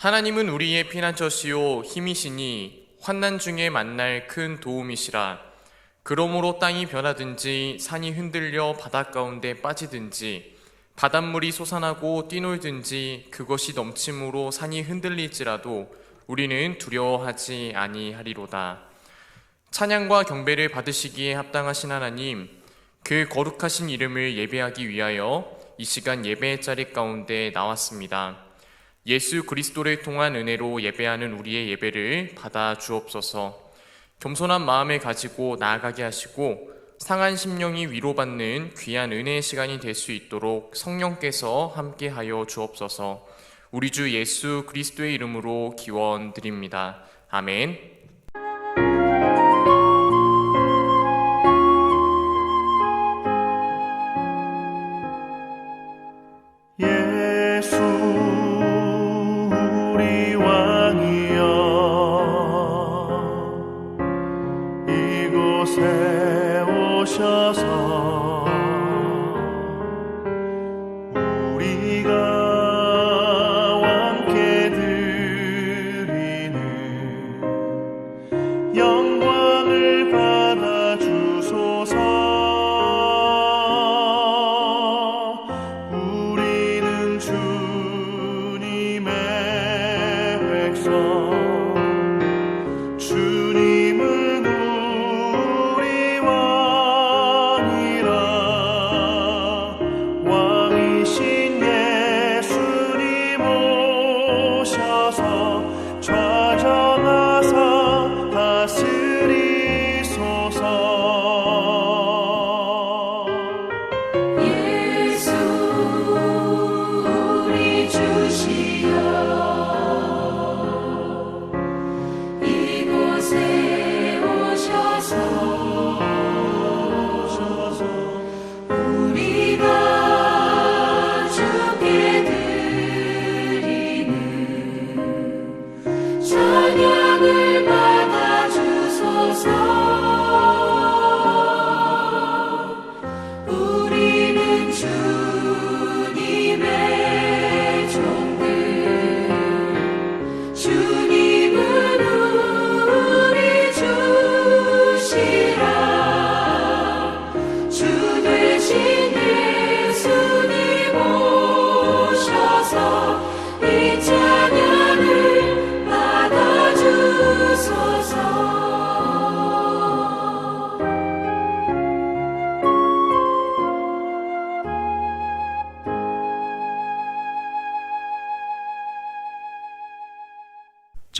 하나님은 우리의 피난처시요 힘이시니 환난 중에 만날 큰 도움이시라. 그러므로 땅이 변하든지 산이 흔들려 바닷 가운데 빠지든지 바닷물이 솟아나고 뛰놀든지 그것이 넘침으로 산이 흔들릴지라도 우리는 두려워하지 아니하리로다. 찬양과 경배를 받으시기에 합당하신 하나님, 그 거룩하신 이름을 예배하기 위하여 이 시간 예배의 자리 가운데 나왔습니다. 예수 그리스도를 통한 은혜로 예배하는 우리의 예배를 받아 주옵소서. 겸손한 마음을 가지고 나아가게 하시고 상한 심령이 위로받는 귀한 은혜의 시간이 될 수 있도록 성령께서 함께하여 주옵소서. 우리 주 예수 그리스도의 이름으로 기원드립니다. 아멘.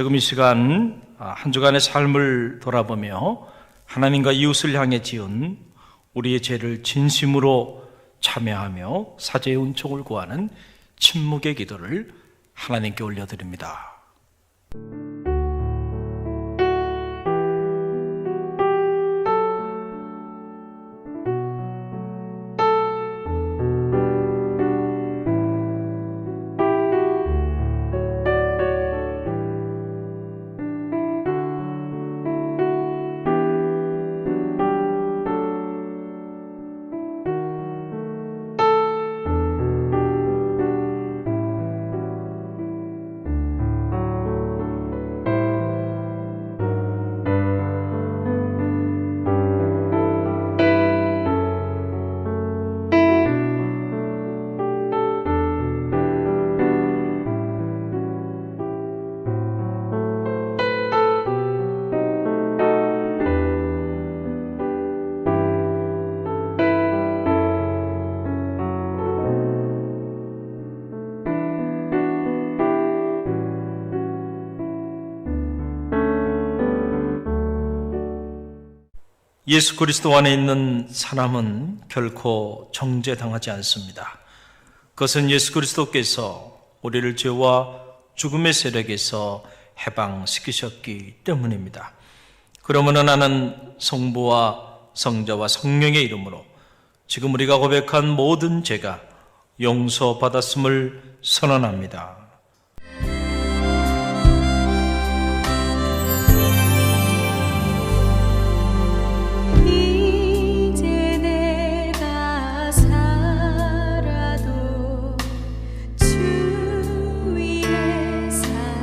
지금 이 시간 한 주간의 삶을 돌아보며 하나님과 이웃을 향해 지은 우리의 죄를 진심으로 참여하며 사죄의 은총을 구하는 침묵의 기도를 하나님께 올려드립니다. 예수 그리스도 안에 있는 사람은 결코 정죄당하지 않습니다. 그것은 예수 그리스도께서 우리를 죄와 죽음의 세력에서 해방시키셨기 때문입니다. 그러므로 나는 성부와 성자와 성령의 이름으로 지금 우리가 고백한 모든 죄가 용서받았음을 선언합니다. 주 위에 살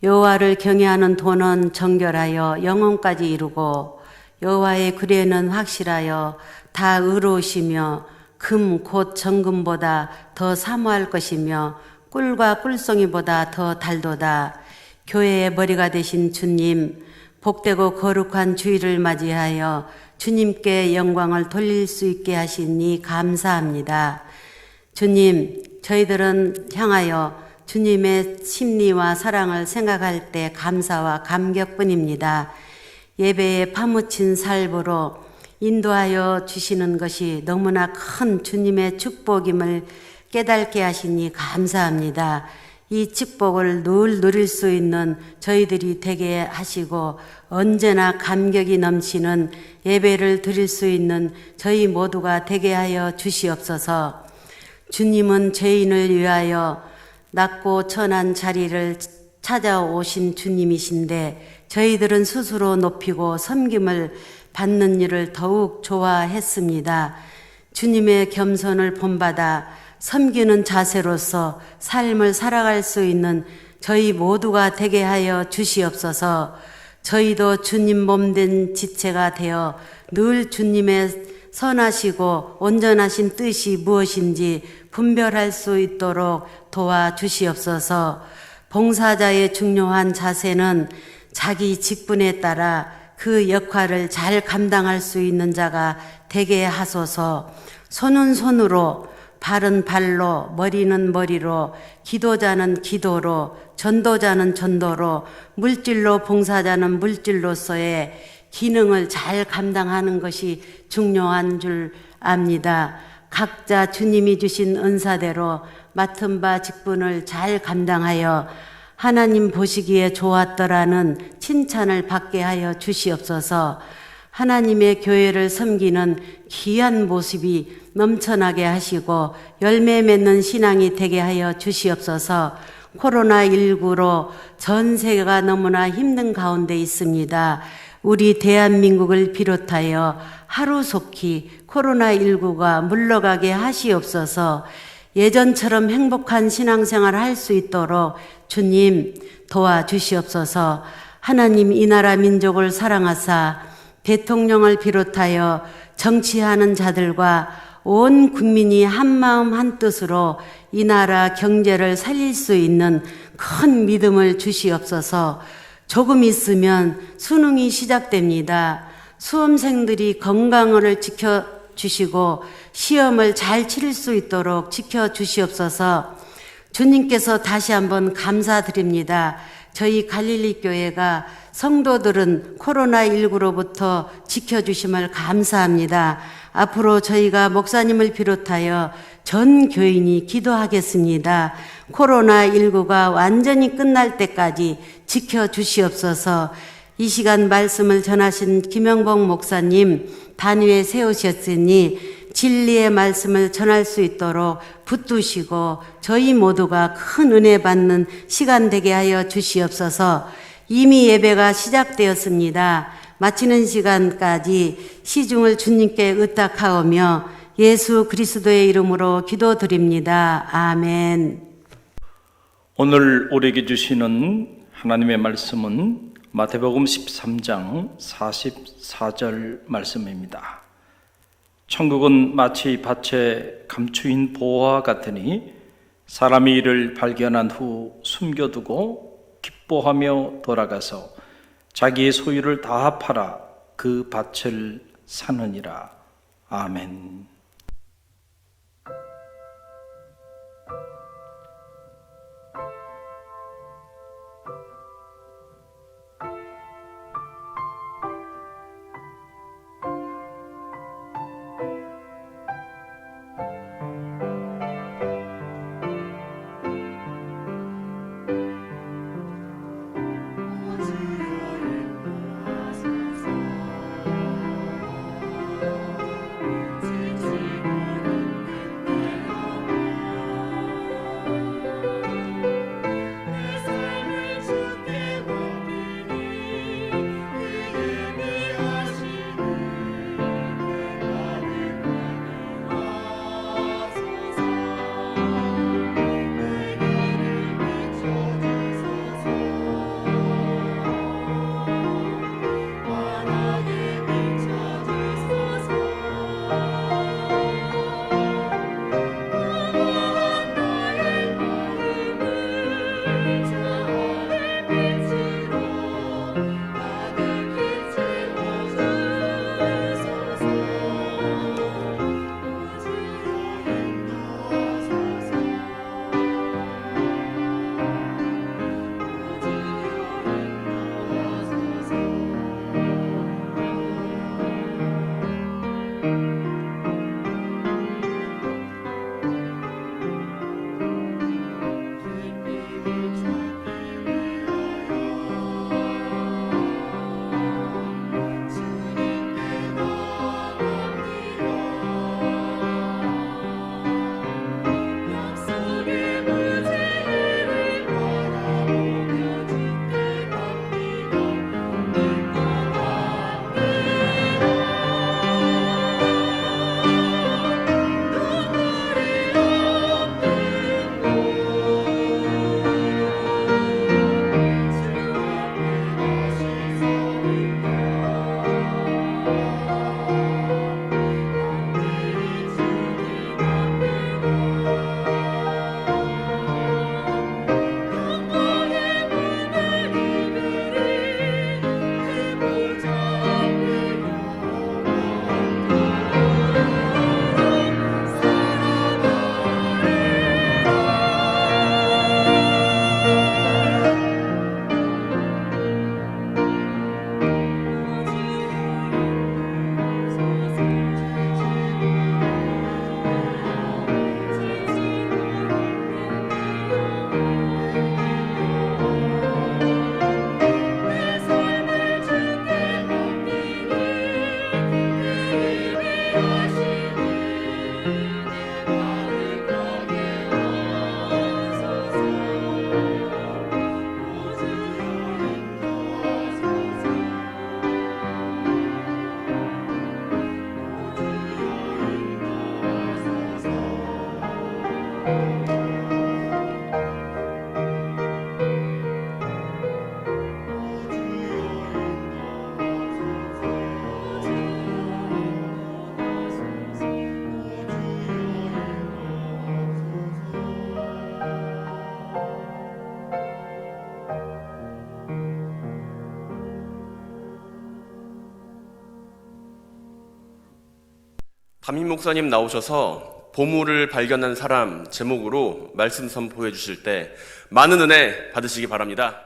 여호와를 경외하는 도는 정결하여 영혼까지 이루고 여호와의 규례는 확실하여 다 의로우시며 금 곧 정금보다 더 사모할 것이며 꿀과 꿀송이보다 더 달도다. 교회의 머리가 되신 주님, 복되고 거룩한 주일을 맞이하여 주님께 영광을 돌릴 수 있게 하시니 감사합니다. 주님, 저희들은 향하여 주님의 심리와 사랑을 생각할 때 감사와 감격뿐입니다. 예배에 파묻힌 살보로 인도하여 주시는 것이 너무나 큰 주님의 축복임을 깨닫게 하시니 감사합니다. 이 축복을 늘 누릴 수 있는 저희들이 되게 하시고 언제나 감격이 넘치는 예배를 드릴 수 있는 저희 모두가 되게 하여 주시옵소서. 주님은 죄인을 위하여 낮고 천한 자리를 찾아오신 주님이신데 저희들은 스스로 높이고 섬김을 받는 일을 더욱 좋아했습니다. 주님의 겸손을 본받아 섬기는 자세로서 삶을 살아갈 수 있는 저희 모두가 되게 하여 주시옵소서. 저희도 주님 몸된 지체가 되어 늘 주님의 선하시고 온전하신 뜻이 무엇인지 분별할 수 있도록 도와주시옵소서. 봉사자의 중요한 자세는 자기 직분에 따라 그 역할을 잘 감당할 수 있는 자가 되게 하소서. 손은 손으로, 발은 발로, 머리는 머리로, 기도자는 기도로, 전도자는 전도로, 물질로 봉사자는 물질로서의 기능을 잘 감당하는 것이 중요한 줄 압니다. 각자 주님이 주신 은사대로 맡은 바 직분을 잘 감당하여 하나님 보시기에 좋았더라는 칭찬을 받게 하여 주시옵소서. 하나님의 교회를 섬기는 귀한 모습이 넘쳐나게 하시고 열매 맺는 신앙이 되게 하여 주시옵소서. 코로나19로 전 세계가 너무나 힘든 가운데 있습니다. 우리 대한민국을 비롯하여 하루속히 코로나19가 물러가게 하시옵소서. 예전처럼 행복한 신앙생활을 할 수 있도록 주님 도와주시옵소서. 하나님 이 나라 민족을 사랑하사 대통령을 비롯하여 정치하는 자들과 온 국민이 한마음 한뜻으로 이 나라 경제를 살릴 수 있는 큰 믿음을 주시옵소서. 조금 있으면 수능이 시작됩니다. 수험생들이 건강을 지켜주시고 시험을 잘 치를 수 있도록 지켜주시옵소서. 주님께서 다시 한번 감사드립니다. 저희 갈릴리 교회가 성도들은 코로나19로부터 지켜주심을 감사합니다. 앞으로 저희가 목사님을 비롯하여 전 교인이 기도하겠습니다. 코로나19가 완전히 끝날 때까지 지켜주시옵소서. 이 시간 말씀을 전하신 김영복 목사님 단위에 세우셨으니 진리의 말씀을 전할 수 있도록 붙드시고 저희 모두가 큰 은혜 받는 시간 되게 하여 주시옵소서. 이미 예배가 시작되었습니다. 마치는 시간까지 시중을 주님께 의탁하오며 예수 그리스도의 이름으로 기도드립니다. 아멘. 오늘 우리에게 주시는 하나님의 말씀은 마태복음 13장 44절 말씀입니다. 천국은 마치 밭에 감추인 보화 같으니 사람이 이를 발견한 후 숨겨두고 기뻐하며 돌아가서 자기의 소유를 다 팔아 그 밭을 사느니라. 아멘. 담임 목사님 나오셔서 보물을 발견한 사람 제목으로 말씀 선포해 주실 때 많은 은혜 받으시기 바랍니다.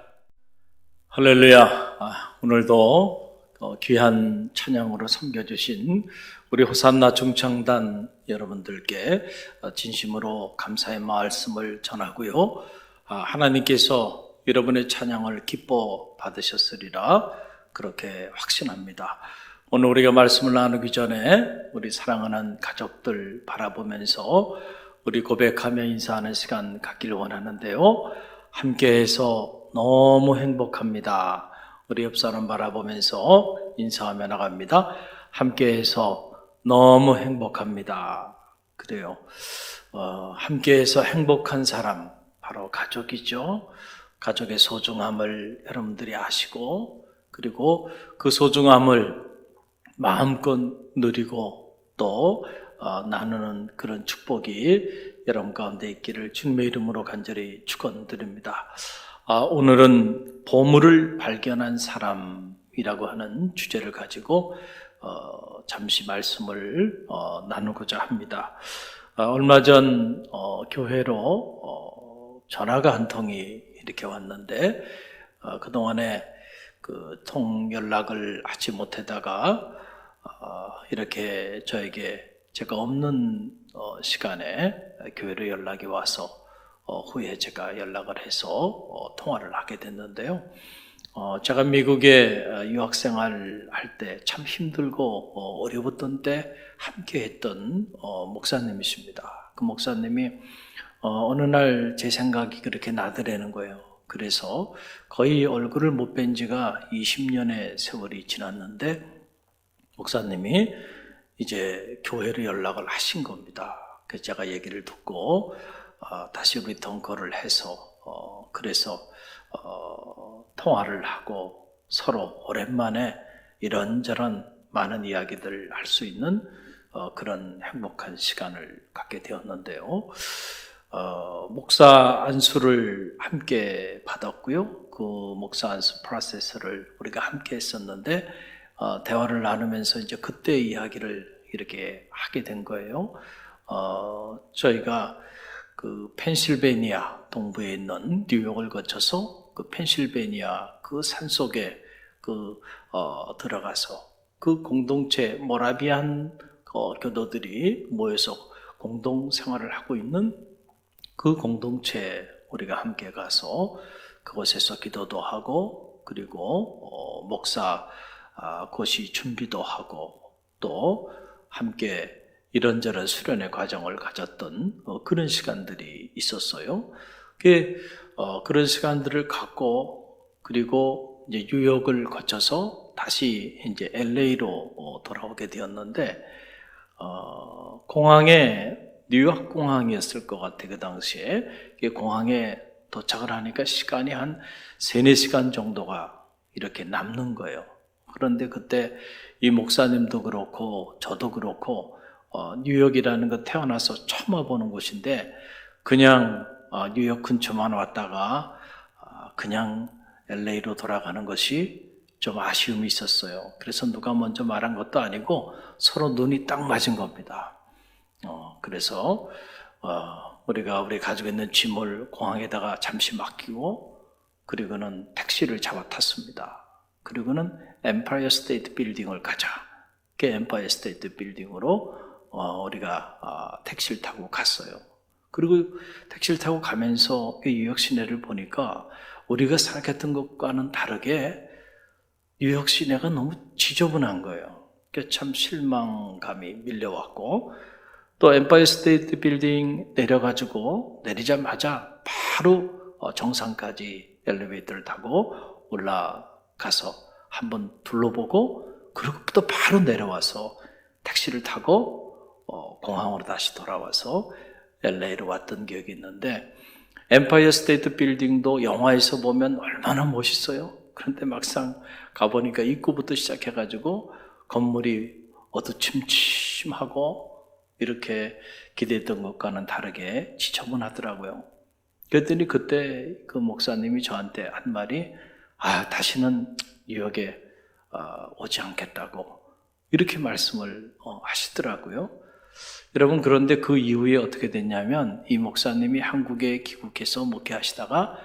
할렐루야. 오늘도 귀한 찬양으로 섬겨주신 우리 호산나 중창단 여러분들께 진심으로 감사의 말씀을 전하고요. 하나님께서 여러분의 찬양을 기뻐 받으셨으리라 그렇게 확신합니다. 오늘 우리가 말씀을 나누기 전에 우리 사랑하는 가족들 바라보면서 우리 고백하며 인사하는 시간 갖기를 원하는데요. 함께해서 너무 행복합니다. 우리 옆 사람 바라보면서 인사하며 나갑니다. 함께해서 너무 행복합니다. 그래요. 함께해서 행복한 사람 바로 가족이죠. 가족의 소중함을 여러분들이 아시고 그리고 그 소중함을 마음껏 누리고 또 나누는 그런 축복이 여러분 가운데 있기를 주님의 이름으로 간절히 축원드립니다. 오늘은 보물을 발견한 사람이라고 하는 주제를 가지고 잠시 말씀을 나누고자 합니다. 얼마 전 교회로 전화가 한 통이 이렇게 왔는데 그동안에 그 통 연락을 하지 못하다가 이렇게 저에게 제가 없는 시간에 교회로 연락이 와서 후에 제가 연락을 해서 통화를 하게 됐는데요. 제가 미국에 유학생활 할 때 참 힘들고 어려웠던 때 함께 했던 목사님이십니다. 그 목사님이 어느 날 제 생각이 그렇게 나더라는 거예요. 그래서 거의 얼굴을 못 뵌 지가 20년의 세월이 지났는데 목사님이 이제 교회로 연락을 하신 겁니다. 그래서 제가 얘기를 듣고 다시 우리 통화를 해서 그래서 통화를 하고 서로 오랜만에 이런저런 많은 이야기들을 할 수 있는 그런 행복한 시간을 갖게 되었는데요. 목사 안수를 함께 받았고요. 그 목사 안수 프로세스를 우리가 함께 했었는데 대화를 나누면서 이제 그때 이야기를 이렇게 하게 된 거예요. 저희가 그 펜실베니아 동부에 있는 뉴욕을 거쳐서 그 펜실베니아 그 산속에 들어가서 그 공동체 모라비안 교도들이 모여서 공동 생활을 하고 있는 그 공동체에 우리가 함께 가서 그곳에서 기도도 하고 그리고 목사 고시 준비도 하고 또 함께 이런저런 수련의 과정을 가졌던 그런 시간들이 있었어요. 그런 시간들을 갖고 그리고 이제 뉴욕을 거쳐서 다시 이제 LA로 돌아오게 되었는데 공항에 뉴욕 공항이었을 것 같아. 그 당시에 공항에 도착을 하니까 시간이 한 3-4시간 정도가 이렇게 남는 거예요. 그런데 그때 이 목사님도 그렇고 저도 그렇고 뉴욕이라는 거 태어나서 처음 와보는 곳인데 그냥 뉴욕 근처만 왔다가 그냥 LA로 돌아가는 것이 좀 아쉬움이 있었어요. 그래서 누가 먼저 말한 것도 아니고 서로 눈이 딱 맞은 겁니다. 그래서 우리가 우리 가지고 있는 짐을 공항에다가 잠시 맡기고 그리고는 택시를 잡아 탔습니다. 그리고는 엠파이어 스테이트 빌딩을 가자. 그 엠파이어 스테이트 빌딩으로 우리가 택시를 타고 갔어요. 그리고 택시를 타고 가면서 뉴욕 시내를 보니까 우리가 생각했던 것과는 다르게 뉴욕 시내가 너무 지저분한 거예요. 참 실망감이 밀려왔고 또 엠파이어 스테이트 빌딩 내려가지고 내리자마자 바로 정상까지 엘리베이터를 타고 올라가서 한번 둘러보고 그리고 또 바로 내려와서 택시를 타고 공항으로 다시 돌아와서 LA로 왔던 기억이 있는데 엠파이어 스테이트 빌딩도 영화에서 보면 얼마나 멋있어요. 그런데 막상 가보니까 입구부터 시작해가지고 건물이 어두침침하고 이렇게 기대했던 것과는 다르게 지저분하더라고요. 그랬더니 그때 그 목사님이 저한테 한 말이 다시는 뉴욕에 오지 않겠다고 이렇게 말씀을 하시더라고요. 여러분, 그런데 그 이후에 어떻게 됐냐면 이 목사님이 한국에 귀국해서 목회하시다가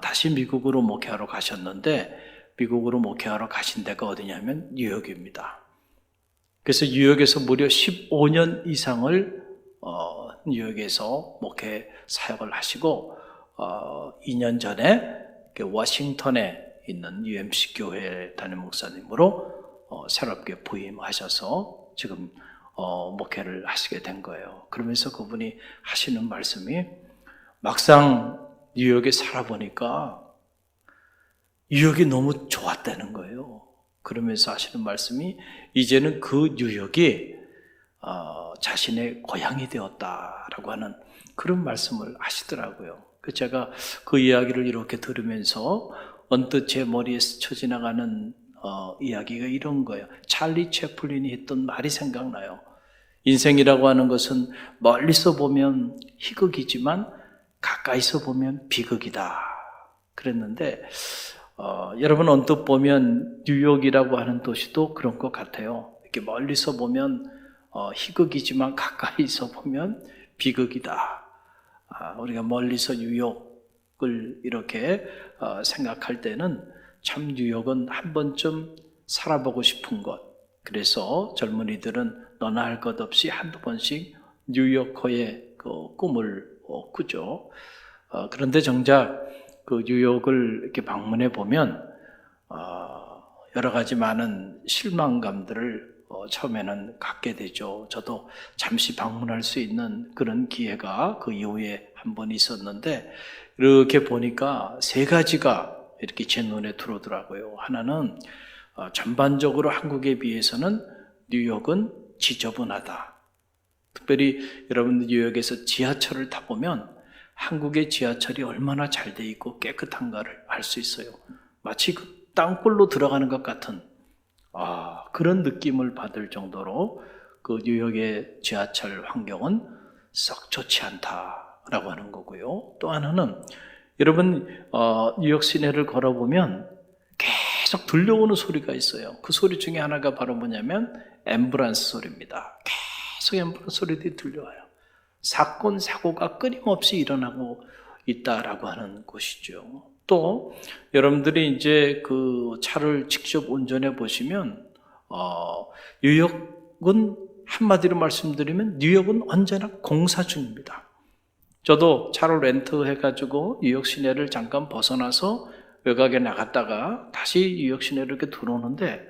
다시 미국으로 목회하러 가셨는데, 미국으로 목회하러 가신 데가 어디냐면 뉴욕입니다. 그래서 뉴욕에서 무려 15년 이상을 뉴욕에서 목회 사역을 하시고 2년 전에 워싱턴에 있는 UMC 교회 담임 목사님으로 새롭게 부임하셔서 지금 목회를 하시게 된 거예요. 그러면서 그분이 하시는 말씀이, 막상 뉴욕에 살아보니까 뉴욕이 너무 좋았다는 거예요. 그러면서 하시는 말씀이, 이제는 그 뉴욕이 자신의 고향이 되었다라고 하는 그런 말씀을 하시더라고요. 제가 그 이야기를 이렇게 들으면서 언뜻 제 머리에 스쳐 지나가는 이야기가 이런 거예요. 찰리 채플린이 했던 말이 생각나요. 인생이라고 하는 것은 멀리서 보면 희극이지만 가까이서 보면 비극이다 그랬는데, 여러분 언뜻 보면 뉴욕이라고 하는 도시도 그런 것 같아요. 이렇게 멀리서 보면 희극이지만 가까이서 보면 비극이다. 우리가 멀리서 뉴욕을 이렇게 생각할 때는 참 뉴욕은 한 번쯤 살아보고 싶은 곳. 그래서 젊은이들은 너나 할 것 없이 한두 번씩 뉴요커의 그 꿈을 꾸죠. 그런데 정작 그 뉴욕을 이렇게 방문해 보면 여러 가지 많은 실망감들을 처음에는 갖게 되죠. 저도 잠시 방문할 수 있는 그런 기회가 그 이후에 한 번 있었는데, 이렇게 보니까 세 가지가 이렇게 제 눈에 들어오더라고요. 하나는 전반적으로 한국에 비해서는 뉴욕은 지저분하다. 특별히 여러분 뉴욕에서 지하철을 타보면 한국의 지하철이 얼마나 잘 돼 있고 깨끗한가를 알 수 있어요. 마치 그 땅굴로 들어가는 것 같은 그런 느낌을 받을 정도로 그 뉴욕의 지하철 환경은 썩 좋지 않다라고 하는 거고요. 또 하나는 여러분 뉴욕 시내를 걸어보면 계속 들려오는 소리가 있어요. 그 소리 중에 하나가 바로 뭐냐면 앰뷸런스 소리입니다. 계속 앰뷸런스 소리들이 들려와요. 사건, 사고가 끊임없이 일어나고 있다라고 하는 것이죠. 또 여러분들이 이제 그 차를 직접 운전해 보시면 뉴욕은 한마디로 말씀드리면 뉴욕은 언제나 공사 중입니다. 저도 차를 렌트해가지고 뉴욕 시내를 잠깐 벗어나서 외곽에 나갔다가 다시 뉴욕 시내를 이렇게 들어오는데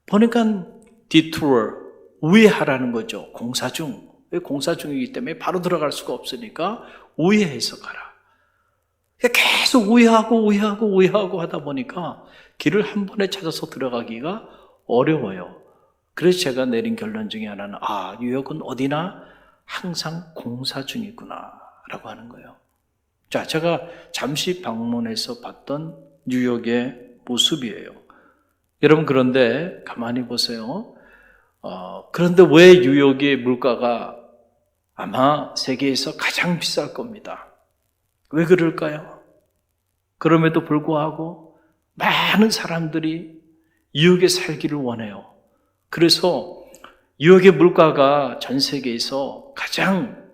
보니까 디투어, 우회하라는 거죠. 공사 중. 공사 중이기 때문에 바로 들어갈 수가 없으니까 우회해서 가라. 계속 우회하고 하다 보니까 길을 한 번에 찾아서 들어가기가 어려워요. 그래서 제가 내린 결론 중에 하나는 뉴욕은 어디나 항상 공사 중이구나 라고 하는 거예요. 자, 제가 잠시 방문해서 봤던 뉴욕의 모습이에요. 여러분, 그런데 가만히 보세요. 그런데 왜 뉴욕의 물가가 아마 세계에서 가장 비쌀 겁니다. 왜 그럴까요? 그럼에도 불구하고 많은 사람들이 뉴욕에 살기를 원해요. 그래서 뉴욕의 물가가 전 세계에서 가장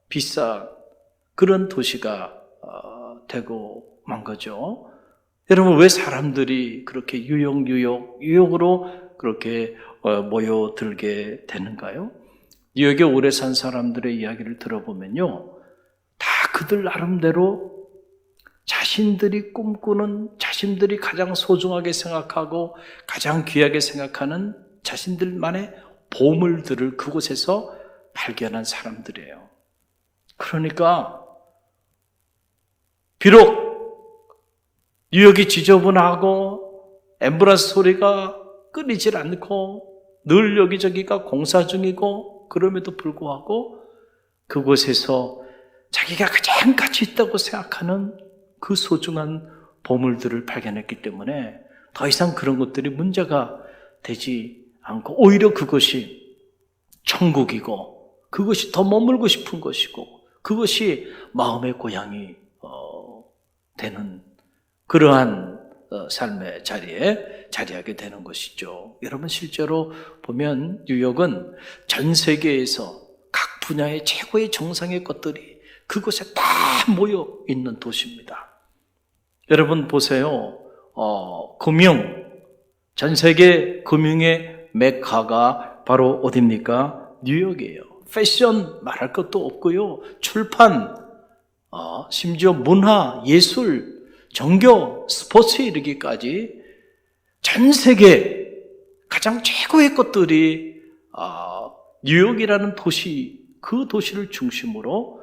비싼 그런 도시가 되고 만 거죠. 여러분, 왜 사람들이 그렇게 뉴욕으로 그렇게 모여들게 되는가요? 뉴욕에 오래 산 사람들의 이야기를 들어보면요, 다 그들 나름대로 자신들이 꿈꾸는, 자신들이 가장 소중하게 생각하고 가장 귀하게 생각하는 자신들만의 보물들을 그곳에서 발견한 사람들이에요. 그러니까 비록 뉴욕이 지저분하고 앰뷸런스 소리가 끊이질 않고 늘 여기저기가 공사 중이고, 그럼에도 불구하고 그곳에서 자기가 가장 가치 있다고 생각하는 그 소중한 보물들을 발견했기 때문에 더 이상 그런 것들이 문제가 되지 않고, 오히려 그것이 천국이고 그것이 더 머물고 싶은 것이고 그것이 마음의 고향이 되는 그러한 삶의 자리에 자리하게 되는 것이죠. 여러분 실제로 보면 뉴욕은 전 세계에서 각 분야의 최고의 정상의 것들이 그곳에 다 모여 있는 도시입니다. 여러분 보세요. 금융, 전 세계 금융의 메카가 바로 어디입니까? 뉴욕이에요. 패션 말할 것도 없고요. 출판, 심지어 문화, 예술, 종교, 스포츠에 이르기까지 전 세계 가장 최고의 것들이 뉴욕이라는 도시, 그 도시를 중심으로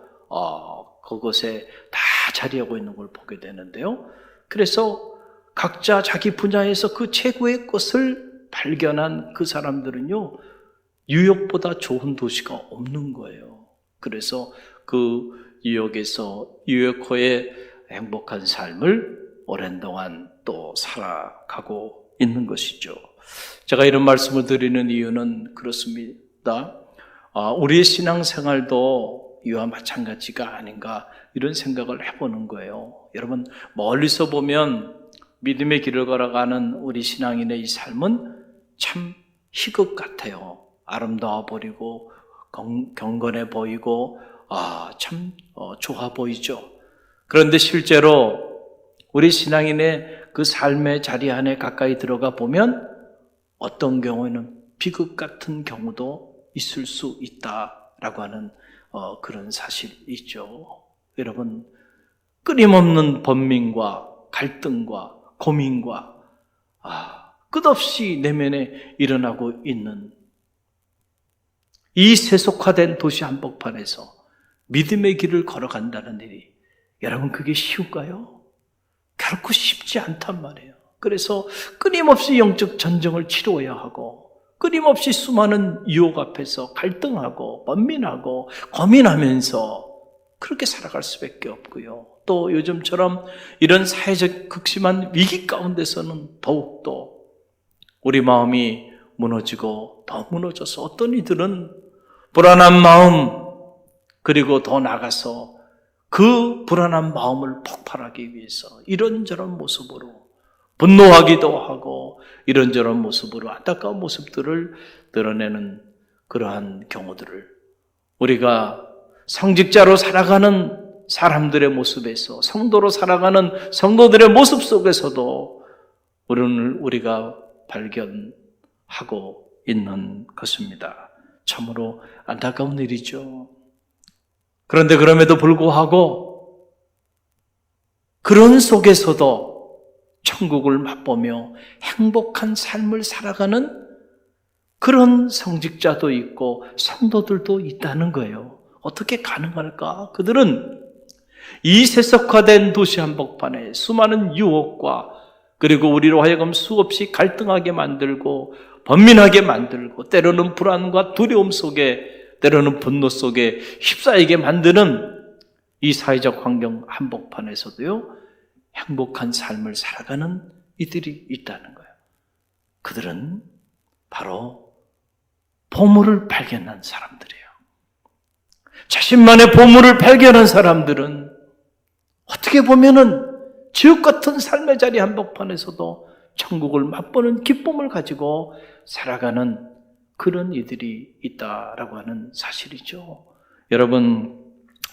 그곳에 다 자리하고 있는 걸 보게 되는데요. 그래서 각자 자기 분야에서 그 최고의 것을 발견한 그 사람들은요, 뉴욕보다 좋은 도시가 없는 거예요. 그래서 그 뉴요커의 행복한 삶을 오랜 동안 또 살아가고 있는 것이죠. 제가 이런 말씀을 드리는 이유는 그렇습니다. 우리의 신앙생활도 이와 마찬가지가 아닌가 이런 생각을 해보는 거예요. 여러분 멀리서 보면 믿음의 길을 걸어가는 우리 신앙인의 이 삶은 참 희극 같아요. 아름다워 보이고 경건해 보이고 참 좋아 보이죠. 그런데 실제로 우리 신앙인의 그 삶의 자리 안에 가까이 들어가 보면 어떤 경우에는 비극 같은 경우도 있을 수 있다라고 하는 그런 사실이 있죠. 여러분 끊임없는 번민과 갈등과 고민과 끝없이 내면에 일어나고 있는 이 세속화된 도시 한복판에서 믿음의 길을 걸어간다는 일이 여러분 그게 쉬울까요? 결코 쉽지 않단 말이에요. 그래서 끊임없이 영적 전쟁을 치러야 하고 끊임없이 수많은 유혹 앞에서 갈등하고 번민하고 고민하면서 그렇게 살아갈 수밖에 없고요. 또 요즘처럼 이런 사회적 극심한 위기 가운데서는 더욱더 우리 마음이 무너지고 더 무너져서 어떤 이들은 불안한 마음 그리고 더 나가서 그 불안한 마음을 폭발하기 위해서 이런저런 모습으로 분노하기도 하고 이런저런 모습으로 안타까운 모습들을 드러내는 그러한 경우들을 우리가 성직자로 살아가는 사람들의 모습에서 성도로 살아가는 성도들의 모습 속에서도 우리가 발견하고 있는 것입니다. 참으로 안타까운 일이죠. 그런데 그럼에도 불구하고 그런 속에서도 천국을 맛보며 행복한 삶을 살아가는 그런 성직자도 있고 성도들도 있다는 거예요. 어떻게 가능할까? 그들은 이 세속화된 도시 한복판에 수많은 유혹과 그리고 우리로 하여금 수없이 갈등하게 만들고 번민하게 만들고 때로는 불안과 두려움 속에 때로는 분노 속에 휩싸이게 만드는 이 사회적 환경 한복판에서도요 행복한 삶을 살아가는 이들이 있다는 거예요. 그들은 바로 보물을 발견한 사람들이에요. 자신만의 보물을 발견한 사람들은 어떻게 보면은 지옥 같은 삶의 자리 한복판에서도 천국을 맛보는 기쁨을 가지고 살아가는 그런 이들이 있다라고 하는 사실이죠. 여러분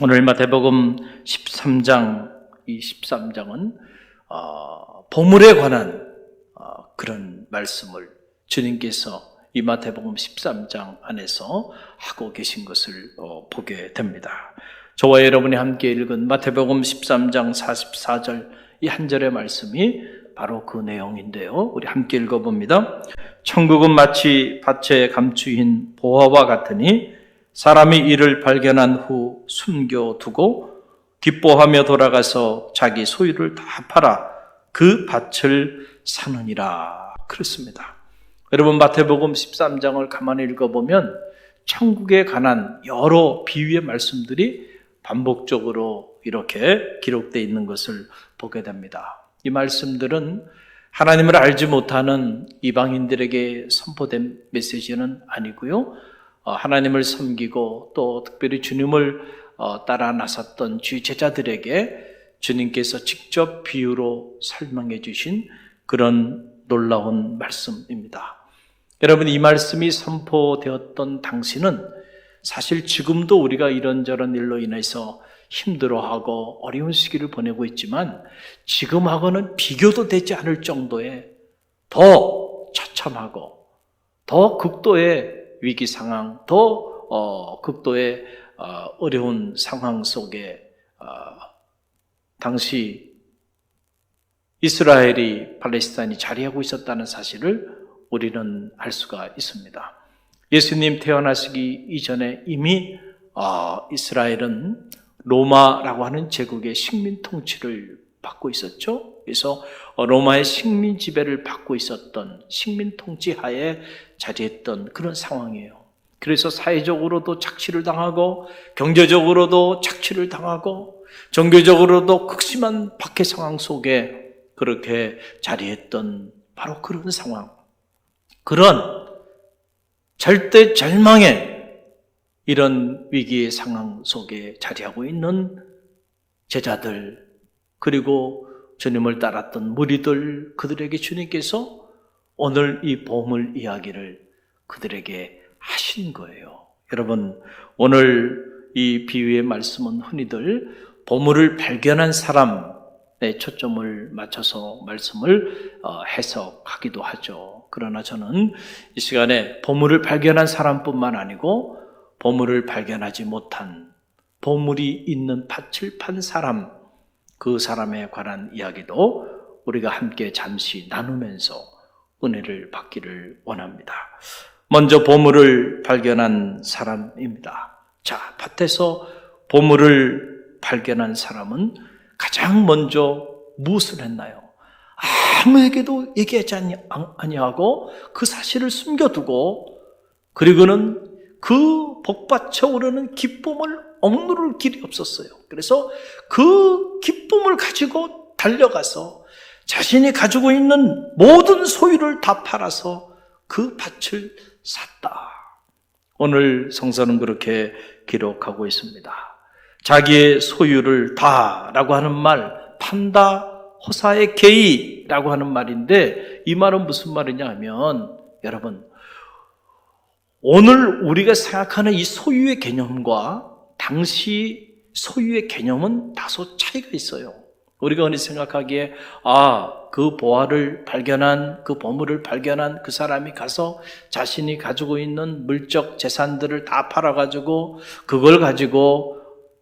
오늘 마태복음 13장 이 13장은 보물에 관한 그런 말씀을 주님께서 이 마태복음 13장 안에서 하고 계신 것을 보게 됩니다. 저와 여러분이 함께 읽은 마태복음 13장 44절 이 한 절의 말씀이 바로 그 내용인데요. 우리 함께 읽어봅니다. 천국은 마치 밭에 감추인 보화와 같으니 사람이 이를 발견한 후 숨겨두고 기뻐하며 돌아가서 자기 소유를 다 팔아 그 밭을 사느니라. 그렇습니다. 여러분 마태복음 13장을 가만히 읽어보면 천국에 관한 여러 비유의 말씀들이 반복적으로 이렇게 기록되어 있는 것을 보게 됩니다. 이 말씀들은 하나님을 알지 못하는 이방인들에게 선포된 메시지는 아니고요. 하나님을 섬기고 또 특별히 주님을 따라 나섰던 주의 제자들에게 주님께서 직접 비유로 설명해 주신 그런 놀라운 말씀입니다. 여러분, 이 말씀이 선포되었던 당시는 사실 지금도 우리가 이런저런 일로 인해서 힘들어하고 어려운 시기를 보내고 있지만 지금하고는 비교도 되지 않을 정도의 더 처참하고 더 극도의 위기 상황, 더 극도의 어려운 상황 속에 당시 이스라엘이 팔레스타인이 자리하고 있었다는 사실을 우리는 알 수가 있습니다. 예수님 태어나시기 이전에 이미 이스라엘은 로마라고 하는 제국의 식민 통치를 받고 있었죠. 그래서 로마의 식민 지배를 받고 있었던 식민 통치 하에 자리했던 그런 상황이에요. 그래서 사회적으로도 착취를 당하고 경제적으로도 착취를 당하고 종교적으로도 극심한 박해 상황 속에 그렇게 자리했던 바로 그런 상황, 그런 절대 절망의 이런 위기의 상황 속에 자리하고 있는 제자들, 그리고 주님을 따랐던 무리들, 그들에게 주님께서 오늘 이 보물 이야기를 그들에게 하신 거예요. 여러분, 오늘 이 비유의 말씀은 흔히들 보물을 발견한 사람에 초점을 맞춰서 말씀을 해석하기도 하죠. 그러나 저는 이 시간에 보물을 발견한 사람뿐만 아니고 보물을 발견하지 못한, 보물이 있는 밭을 판 사람, 그 사람에 관한 이야기도 우리가 함께 잠시 나누면서 은혜를 받기를 원합니다. 먼저 보물을 발견한 사람입니다. 자, 밭에서 보물을 발견한 사람은 가장 먼저 무엇을 했나요? 아무에게도 얘기하지 아니하고 그 사실을 숨겨두고, 그리고는 그 복받쳐 오르는 기쁨을 억누를 길이 없었어요. 그래서 그 기쁨을 가지고 달려가서 자신이 가지고 있는 모든 소유를 다 팔아서 그 밭을 샀다. 오늘 성서는 그렇게 기록하고 있습니다. 자기의 소유를 다라고 하는 말, 판다, 호사의 개의라고 하는 말인데, 이 말은 무슨 말이냐 하면, 여러분, 오늘 우리가 생각하는 이 소유의 개념과 당시 소유의 개념은 다소 차이가 있어요. 우리가 흔히 생각하기에 그 보화를 발견한, 그 보물을 발견한 그 사람이 가서 자신이 가지고 있는 물적 재산들을 다 팔아가지고 그걸 가지고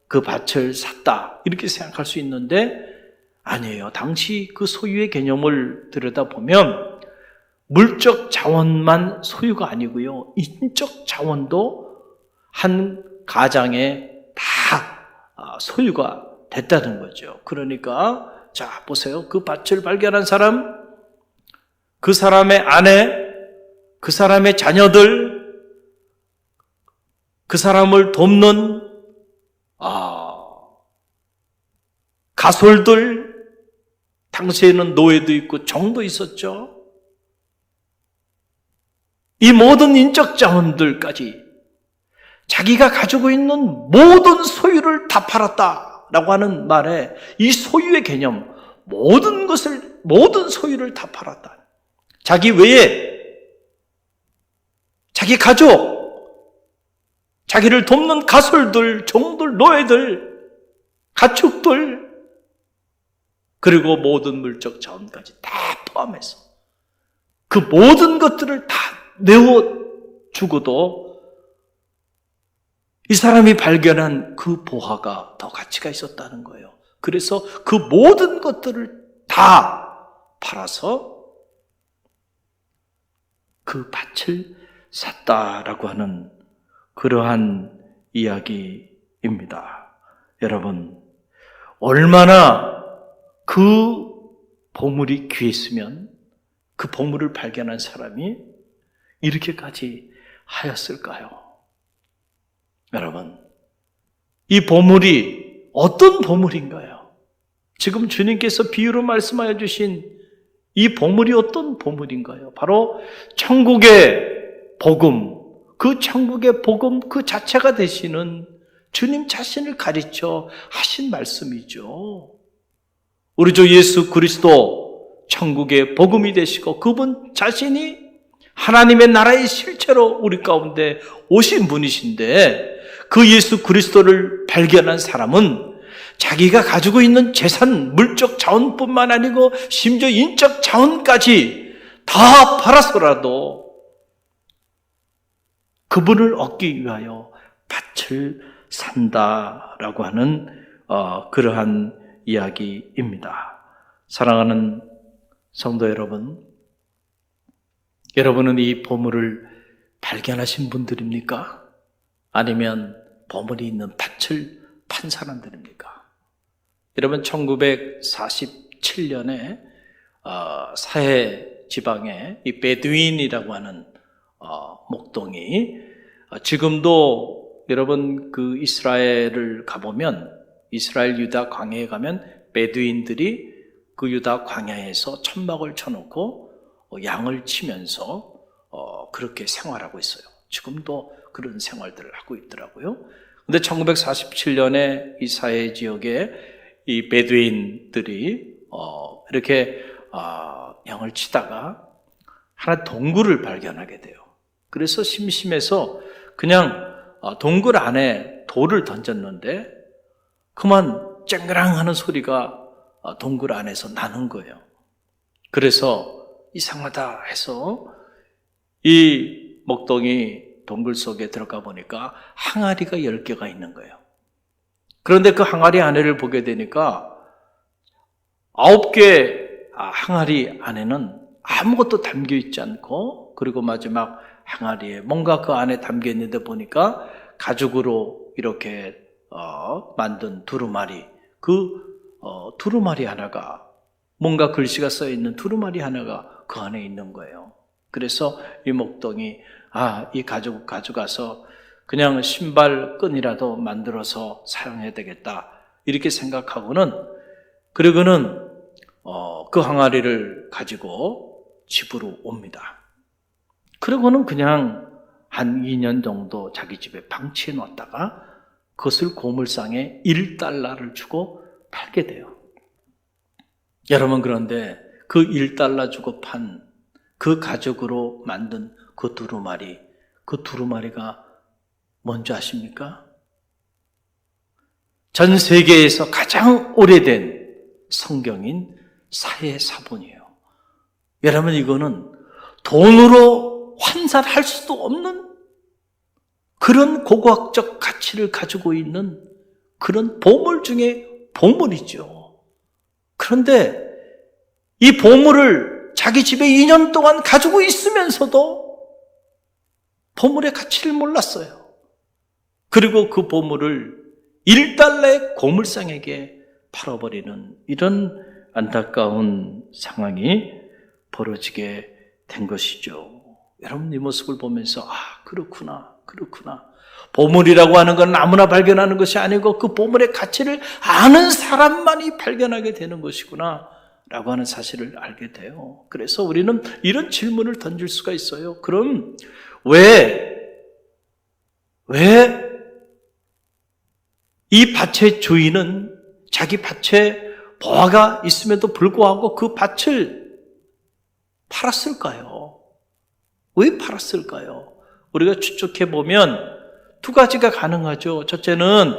그 밭을 샀다, 이렇게 생각할 수 있는데 아니에요. 당시 그 소유의 개념을 들여다보면 물적 자원만 소유가 아니고요, 인적 자원도 한 가장에 다 소유가 됐다는 거죠. 그러니까 자, 보세요. 그 밭을 발견한 사람, 그 사람의 아내, 그 사람의 자녀들, 그 사람을 돕는 가솔들, 당시에는 노예도 있고 종도 있었죠. 이 모든 인적 자원들까지 자기가 가지고 있는 모든 소유를 다 팔았다라고 하는 말에 이 소유의 개념, 모든 소유를 다 팔았다. 자기 외에 자기 가족, 자기를 돕는 가솔들, 종들, 노예들, 가축들, 그리고 모든 물적 자원까지 다 포함해서 그 모든 것들을 다 내어주고도 이 사람이 발견한 그 보화가 더 가치가 있었다는 거예요. 그래서 그 모든 것들을 다 팔아서 그 밭을 샀다라고 하는 그러한 이야기입니다. 여러분, 얼마나 그 보물이 귀했으면 그 보물을 발견한 사람이 이렇게까지 하였을까요? 여러분, 이 보물이 어떤 보물인가요? 지금 주님께서 비유로 말씀하여 주신 이 보물이 어떤 보물인가요? 바로 천국의 복음, 그 천국의 복음 그 자체가 되시는 주님 자신을 가르쳐 하신 말씀이죠. 우리 주 예수 그리스도 천국의 복음이 되시고 그분 자신이 하나님의 나라의 실체로 우리 가운데 오신 분이신데 그 예수 그리스도를 발견한 사람은 자기가 가지고 있는 재산, 물적 자원뿐만 아니고 심지어 인적 자원까지 다 팔아서라도 그분을 얻기 위하여 밭을 산다라고 하는 그러한 이야기입니다. 사랑하는 성도 여러분, 여러분은 이 보물을 발견하신 분들입니까? 아니면 보물이 있는 밭을 판 사람들입니까? 여러분 1947년에 사해 지방에 이 베두인이라고 하는 목동이 지금도 여러분 그 이스라엘을 가보면 이스라엘 유다 광야에 가면 베두인들이 그 유다 광야에서 천막을 쳐놓고 양을 치면서 그렇게 생활하고 있어요. 지금도 그런 생활들을 하고 있더라고요. 근데 1947년에 이 사해 지역에 이 베두인들이 이렇게 양을 치다가 하나 동굴을 발견하게 돼요. 그래서 심심해서 그냥 동굴 안에 돌을 던졌는데 그만 쨍그랑하는 소리가 동굴 안에서 나는 거예요. 그래서 이상하다 해서 이 목동이 동굴 속에 들어가 보니까 항아리가 10개가 있는 거예요. 그런데 그 항아리 안에를 보게 되니까 9개 항아리 안에는 아무것도 담겨 있지 않고 그리고 마지막 항아리에 뭔가 그 안에 담겨 있는데 보니까 가죽으로 이렇게 만든 두루마리, 그 두루마리 하나가 뭔가 글씨가 써 있는 두루마리 하나가 그 안에 있는 거예요. 그래서 이 목동이 이 가죽 가져가서 그냥 신발 끈이라도 만들어서 사용해야 되겠다 이렇게 생각하고는 그러고는 그 항아리를 가지고 집으로 옵니다. 그러고는 그냥 한 2년 정도 자기 집에 방치해 놨다가 그것을 고물상에 $1를 주고 팔게 돼요. 여러분 그런데 그 $1 주고 판 그 가죽으로 만든 그 두루마리가 뭔지 아십니까? 전 세계에서 가장 오래된 성경인 사해사본이에요. 여러분 이거는 돈으로 환산할 수도 없는 그런 고고학적 가치를 가지고 있는 그런 보물 중에 보물이죠. 그런데 이 보물을 자기 집에 2년 동안 가지고 있으면서도 보물의 가치를 몰랐어요. 그리고 그 보물을 $1의 고물상에게 팔아버리는 이런 안타까운 상황이 벌어지게 된 것이죠. 여러분 이 모습을 보면서 그렇구나. 보물이라고 하는 건 아무나 발견하는 것이 아니고 그 보물의 가치를 아는 사람만이 발견하게 되는 것이구나 라고 하는 사실을 알게 돼요. 그래서 우리는 이런 질문을 던질 수가 있어요. 그럼 왜 이 밭의 주인은 자기 밭에 보화가 있음에도 불구하고 그 밭을 팔았을까요? 왜 팔았을까요? 우리가 추측해 보면 두 가지가 가능하죠. 첫째는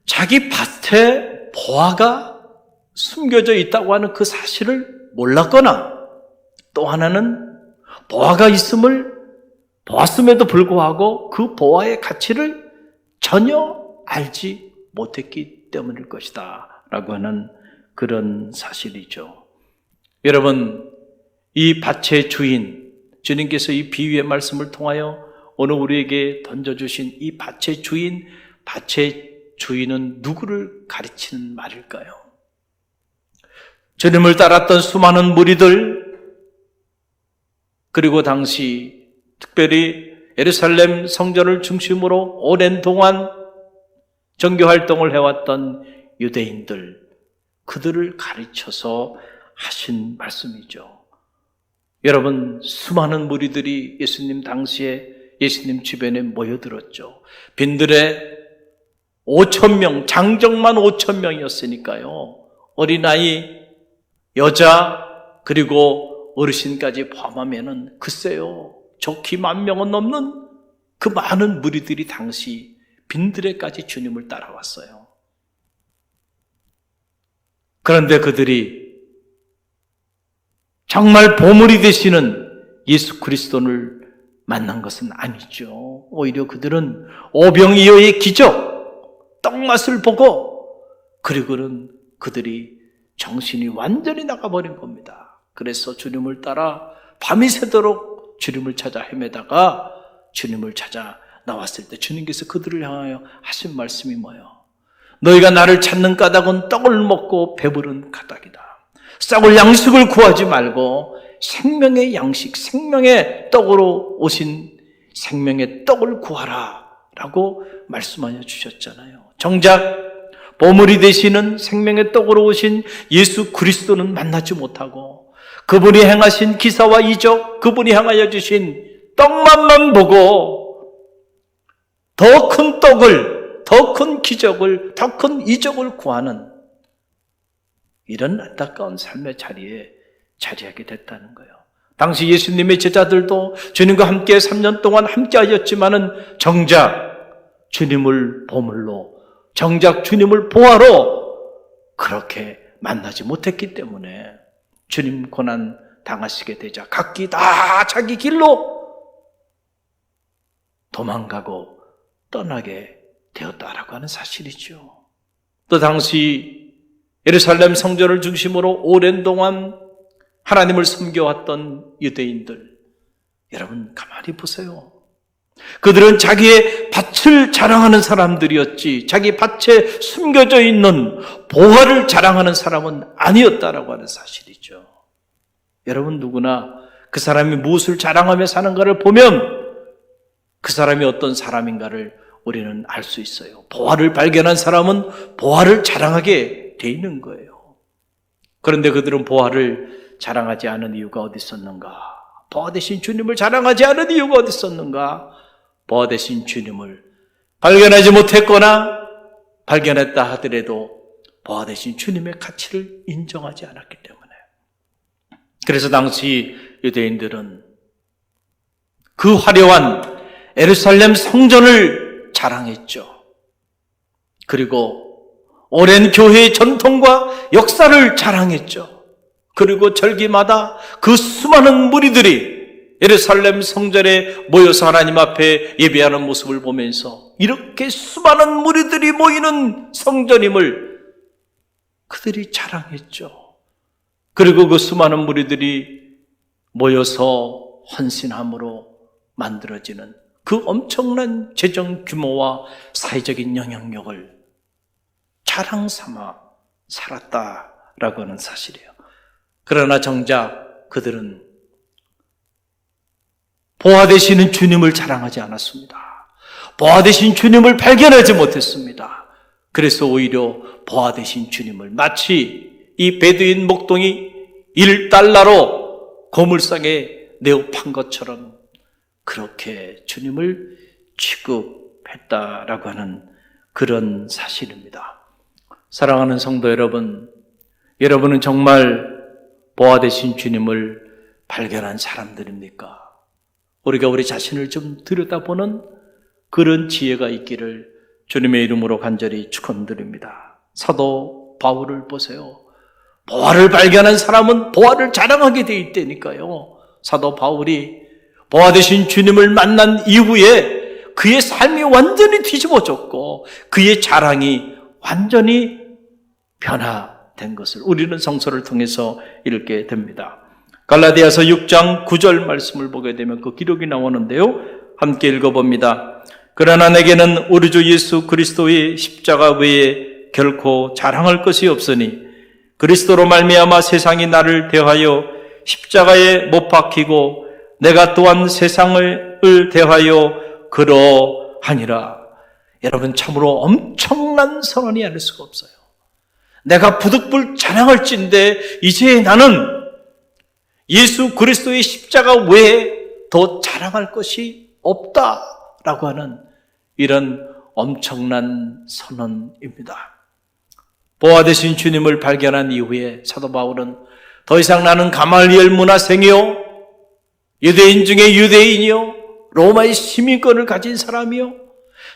자기 밭에 보화가 숨겨져 있다고 하는 그 사실을 몰랐거나 또 하나는 보화가 있음을 보았음에도 불구하고 그 보화의 가치를 전혀 알지 못했기 때문일 것이다 라고 하는 그런 사실이죠. 여러분 이 밭의 주인, 주님께서 이 비유의 말씀을 통하여 오늘 우리에게 던져주신 이 밭의 주인은 누구를 가르치는 말일까요? 주님을 따랐던 수많은 무리들, 그리고 당시 특별히 예루살렘 성전을 중심으로 오랜 동안 종교활동을 해왔던 유대인들, 그들을 가르쳐서 하신 말씀이죠. 여러분, 수많은 무리들이 예수님 당시에 예수님 주변에 모여들었죠. 빈들에 5,000명, 장정만 5,000명이었으니까요. 어린아이, 여자, 그리고 어르신까지 포함하면은 글쎄요, 좋기 10,000명은 넘는 그 많은 무리들이 당시 빈들에까지 주님을 따라왔어요. 그런데 그들이 정말 보물이 되시는 예수 그리스도를 만난 것은 아니죠. 오히려 그들은 오병이어의 기적, 떡맛을 보고 그리고는 그들이 정신이 완전히 나가버린 겁니다. 그래서 주님을 따라 밤이 새도록 주님을 찾아 헤매다가 주님을 찾아 나왔을 때 주님께서 그들을 향하여 하신 말씀이 뭐예요? 너희가 나를 찾는 까닭은 떡을 먹고 배부른 까닭이다. 썩을 양식을 구하지 말고 생명의 양식, 생명의 떡으로 오신 생명의 떡을 구하라 라고 말씀하여 주셨잖아요. 정작 보물이 되시는 생명의 떡으로 오신 예수 그리스도는 만나지 못하고 그분이 행하신 기사와 이적, 그분이 행하여 주신 떡만만 보고 더 큰 떡을, 더 큰 기적을, 더 큰 이적을 구하는 이런 안타까운 삶의 자리에 자리하게 됐다는 거예요. 당시 예수님의 제자들도 주님과 함께 3년 동안 함께 하였지만은 정작 주님을 보물로, 정작 주님을 보아로 그렇게 만나지 못했기 때문에 주님 고난 당하시게 되자 각기 다 자기 길로 도망가고 떠나게 되었다라고 하는 사실이죠. 또 당시 예루살렘 성전을 중심으로 오랜 동안 하나님을 섬겨왔던 유대인들, 여러분 가만히 보세요. 그들은 자기의 밭을 자랑하는 사람들이었지 자기 밭에 숨겨져 있는 보화를 자랑하는 사람은 아니었다라고 하는 사실이죠. 여러분 누구나 그 사람이 무엇을 자랑하며 사는가를 보면 그 사람이 어떤 사람인가를 우리는 알 수 있어요. 보화를 발견한 사람은 보화를 자랑하게 돼 있는 거예요. 그런데 그들은 보화를 자랑하지 않은 이유가 어디 있었는가? 보화 대신 주님을 자랑하지 않은 이유가 어디 있었는가? 보화 대신 주님을 발견하지 못했거나 발견했다 하더라도 보화 대신 주님의 가치를 인정하지 않았기 때문에. 그래서 당시 유대인들은 그 화려한 예루살렘 성전을 자랑했죠. 그리고 오랜 교회의 전통과 역사를 자랑했죠. 그리고 절기마다 그 수많은 무리들이 예루살렘 성전에 모여서 하나님 앞에 예배하는 모습을 보면서 이렇게 수많은 무리들이 모이는 성전임을 그들이 자랑했죠. 그리고 그 수많은 무리들이 모여서 헌신함으로 만들어지는 그 엄청난 재정 규모와 사회적인 영향력을 자랑 삼아 살았다라고 하는 사실이에요. 그러나 정작 그들은 보화 되시는 주님을 자랑하지 않았습니다. 보화 되신 주님을 발견하지 못했습니다. 그래서 오히려 보화 되신 주님을 마치 이 베두인 목동이 1달러로 고물상에 내어 판 것처럼 그렇게 주님을 취급했다라고 하는 그런 사실입니다. 사랑하는 성도 여러분, 여러분은 정말 보화 되신 주님을 발견한 사람들입니까? 우리가 우리 자신을 좀 들여다보는 그런 지혜가 있기를 주님의 이름으로 간절히 축원드립니다. 사도 바울을 보세요. 보화를 발견한 사람은 보화를 자랑하게 돼 있다니까요. 사도 바울이 보화 되신 주님을 만난 이후에 그의 삶이 완전히 뒤집어졌고 그의 자랑이 완전히 변화된 것을 우리는 성서를 통해서 읽게 됩니다. 갈라디아서 6장 9절 말씀을 보게 되면 그 기록이 나오는데요. 함께 읽어봅니다. 그러나 내게는 우리 주 예수 그리스도의 십자가 외에 결코 자랑할 것이 없으니 그리스도로 말미암아 세상이 나를 대하여 십자가에 못 박히고 내가 또한 세상을 대하여 그러하니라. 여러분 참으로 엄청난 선언이 아닐 수가 없어요. 내가 부득불 자랑할진데 이제 나는 예수 그리스도의 십자가 외에 더 자랑할 것이 없다라고 하는 이런 엄청난 선언입니다. 보아 되신 주님을 발견한 이후에 사도 바울은 더 이상 나는 가말리엘 문화생이요, 유대인 중에 유대인이요, 로마의 시민권을 가진 사람이요,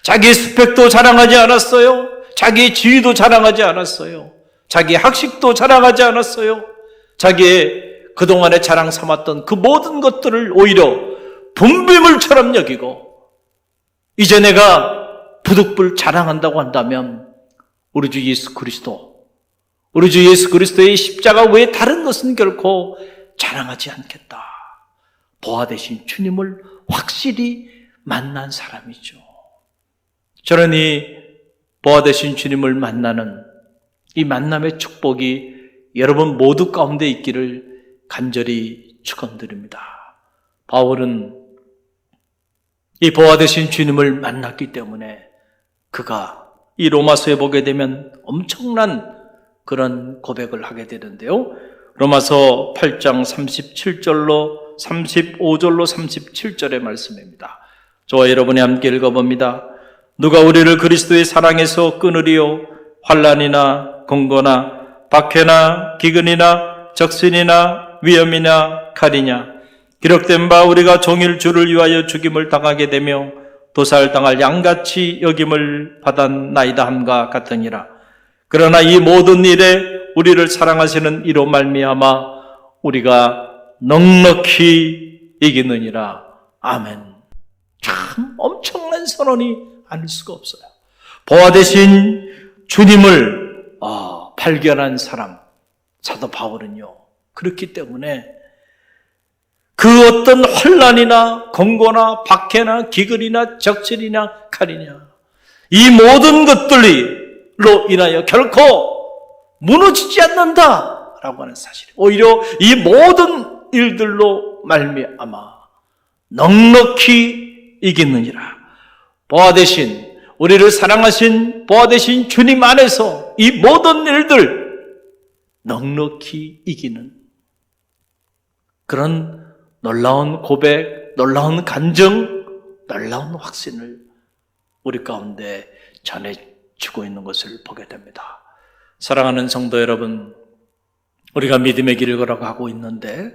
자기의 스펙도 자랑하지 않았어요. 자기의 지위도 자랑하지 않았어요. 자기의 학식도 자랑하지 않았어요. 자기의 그동안에 자랑 삼았던 그 모든 것들을 오히려 분비물처럼 여기고, 이제 내가 부득불 자랑한다고 한다면 우리 주 예수 그리스도의 십자가 외에 다른 것은 결코 자랑하지 않겠다. 보아 되신 주님을 확실히 만난 사람이죠. 저는 이 보아 되신 주님을 만나는 이 만남의 축복이 여러분 모두 가운데 있기를 간절히 축원드립니다. 바울은 이 보아 되신 주님을 만났기 때문에 그가 이 로마서에 보게 되면 엄청난 그런 고백을 하게 되는데요. 로마서 8장 37절로 35절로 37절의 말씀입니다. 저와 여러분이 함께 읽어봅니다. 누가 우리를 그리스도의 사랑에서 끊으리요? 환난이나 공고나 박해나 기근이나 적신이나 위험이나 칼이냐? 기록된 바 우리가 종일 주를 위하여 죽임을 당하게 되며 도살당할 양같이 여김을 받았나이다 함과 같으니라. 그러나 이 모든 일에 우리를 사랑하시는 이로 말미암아 우리가 넉넉히 이기느니라. 아멘. 참 엄청난 선언이 아닐 수가 없어요. 보아 되신 주님을 발견한 사람, 사도 바울은요, 그렇기 때문에 그 어떤 환난이나 공고나 박해나 기근이나 적질이나 칼이냐, 이 모든 것들로 인하여 결코 무너지지 않는다라고 하는 사실, 오히려 이 모든 일들로 말미암아 넉넉히 이기느니라. 보아 되신, 우리를 사랑하신 보아 되신 주님 안에서 이 모든 일들 넉넉히 이기는 그런 놀라운 고백, 놀라운 간증, 놀라운 확신을 우리 가운데 전해주고 있는 것을 보게 됩니다. 사랑하는 성도 여러분, 우리가 믿음의 길을 걸어가고 있는데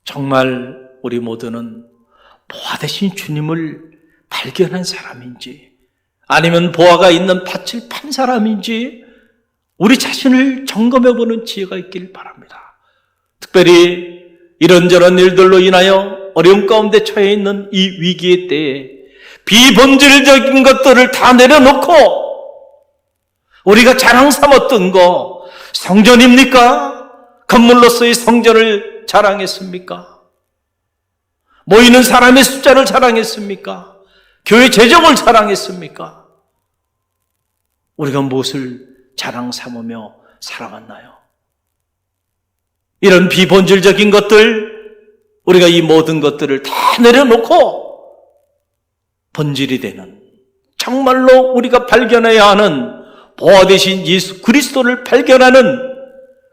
정말 우리 모두는 보아 되신 주님을 발견한 사람인지, 아니면 보아가 있는 밭을 판 사람인지 우리 자신을 점검해보는 지혜가 있길 바랍니다. 특별히 이런저런 일들로 인하여 어려움 가운데 처해 있는 이 위기의 때에 비본질적인 것들을 다 내려놓고 우리가 자랑 삼았던 거, 성전입니까? 건물로서의 성전을 자랑했습니까? 모이는 사람의 숫자를 자랑했습니까? 교회 재정을 자랑했습니까? 우리가 무엇을 자랑 삼으며 살아왔나요? 이런 비본질적인 것들, 우리가 이 모든 것들을 다 내려놓고 본질이 되는, 정말로 우리가 발견해야 하는 보아 되신 예수 그리스도를 발견하는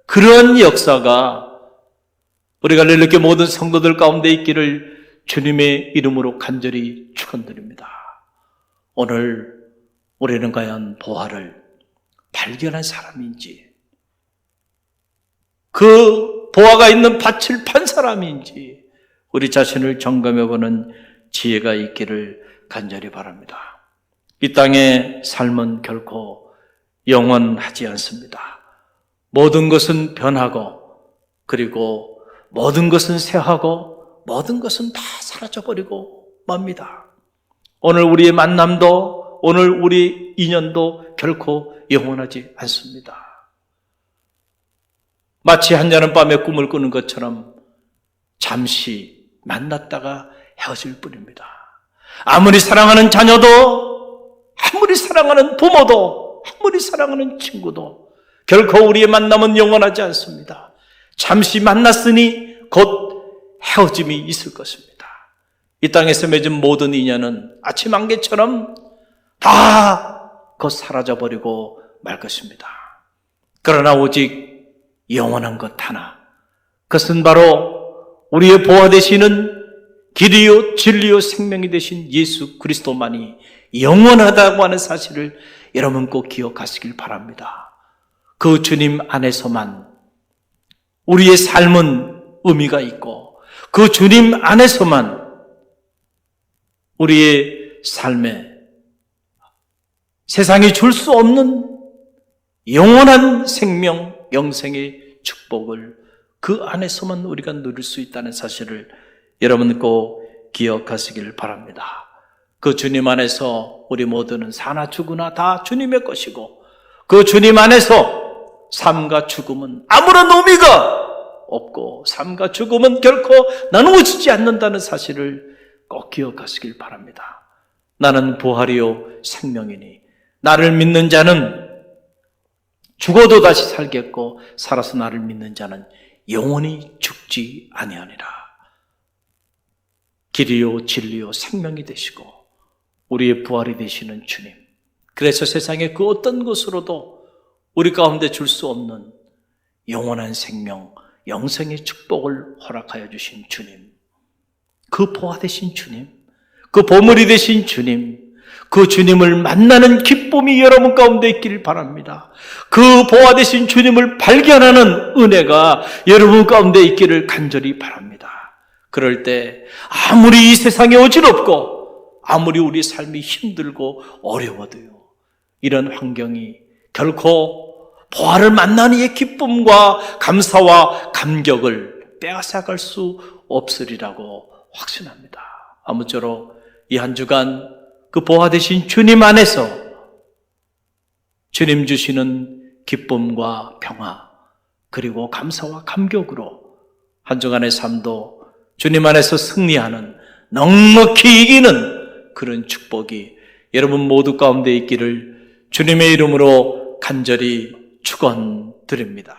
그런 역사가 우리가 이렇게 모든 성도들 가운데 있기를 주님의 이름으로 간절히 축원드립니다. 오늘 우리는 과연 보아를 발견한 사람인지, 그 보아가 있는 밭을 판 사람인지 우리 자신을 점검해보는 지혜가 있기를 간절히 바랍니다. 이 땅의 삶은 결코 영원하지 않습니다. 모든 것은 변하고, 그리고 모든 것은 쇠하고, 모든 것은 다 사라져버리고 맙니다. 오늘 우리의 만남도, 오늘 우리 인연도 결코 영원하지 않습니다. 마치 한여름 밤에 꿈을 꾸는 것처럼 잠시 만났다가 헤어질 뿐입니다. 아무리 사랑하는 자녀도, 아무리 사랑하는 부모도, 아무리 사랑하는 친구도 결코 우리의 만남은 영원하지 않습니다. 잠시 만났으니 곧 헤어짐이 있을 것입니다. 이 땅에서 맺은 모든 인연은 아침 안개처럼 다 곧 사라져버리고 말 것입니다. 그러나 오직 영원한 것 하나, 그것은 바로 우리의 보아 되시는 길이요 진리요 생명이 되신 예수 그리스도만이 영원하다고 하는 사실을 여러분 꼭 기억하시길 바랍니다. 그 주님 안에서만 우리의 삶은 의미가 있고 그 주님 안에서만 우리의 삶에 세상이 줄 수 없는 영원한 생명, 영생의 축복을 그 안에서만 우리가 누릴 수 있다는 사실을 여러분 꼭 기억하시길 바랍니다. 그 주님 안에서 우리 모두는 사나 죽으나 다 주님의 것이고 그 주님 안에서 삶과 죽음은 아무런 의미가 없고 삶과 죽음은 결코 나누어지지 않는다는 사실을 꼭 기억하시길 바랍니다. 나는 부활이요 생명이니 나를 믿는 자는 죽어도 다시 살겠고 살아서 나를 믿는 자는 영원히 죽지 아니하니라. 길이요 진리요 생명이 되시고 우리의 부활이 되시는 주님, 그래서 세상의 그 어떤 것으로도 우리 가운데 줄 수 없는 영원한 생명, 영생의 축복을 허락하여 주신 주님, 그 보화 되신 주님, 그 보물이 되신 주님, 그 주님을 만나는 기쁨이 여러분 가운데 있기를 바랍니다. 그 보화 되신 주님을 발견하는 은혜가 여러분 가운데 있기를 간절히 바랍니다. 그럴 때 아무리 이 세상이 어지럽고 아무리 우리 삶이 힘들고 어려워도요, 이런 환경이 결코 보화를 만나는 이 기쁨과 감사와 감격을 빼앗아갈 수 없으리라고 확신합니다. 아무쪼록 이 한 주간 그 보화 되신 주님 안에서 주님 주시는 기쁨과 평화 그리고 감사와 감격으로 한 주간의 삶도 주님 안에서 승리하는 넉넉히 이기는 그런 축복이 여러분 모두 가운데 있기를 주님의 이름으로 간절히 축원드립니다.